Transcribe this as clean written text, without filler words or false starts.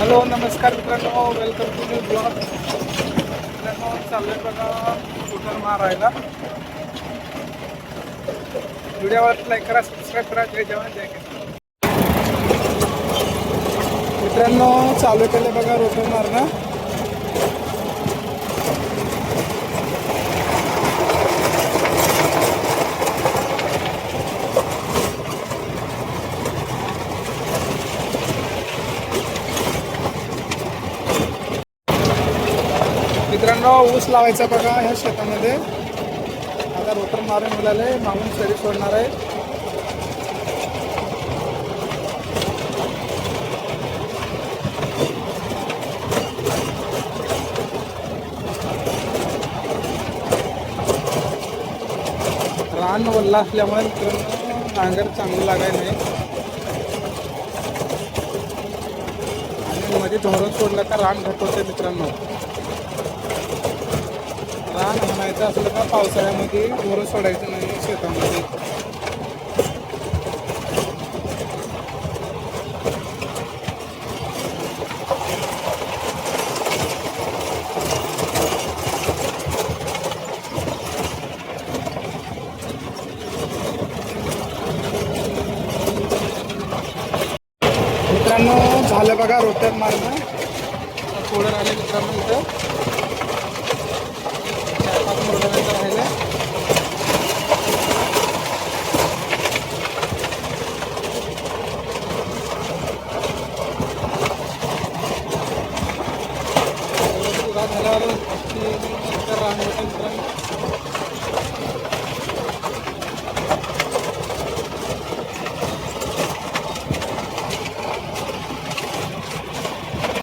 Hello नमस्कार मित्रांनो, welcome to new blog. मित्रांनो चाललंय बघा स्कूटर मारायला. व्हिडिओवर लाईक करा, सबस्क्राईब करा. जय जवान जय किसान. मित्रांनो चालू केलं बघा रोटर मारणं. मित्रांनो ऊस लावायचा बघा ह्या शेतामध्ये. आता रोटर मारून मिळाले, मागून सरी सोडणार आहे. रान वल्ला असल्यामुळे मित्रांनो नांगर चांगलं लागायला नाही आणि मध्ये धोरण सोडलं का रान घट होते. मित्रांनो रान म्हणायचं असलं का पावसाळ्यामध्ये धोरण सोडायचं नाही शेतामध्ये. मित्रांनो झालं बघा रोटर मारणं. थोडं राहिले मित्रांनो इथं.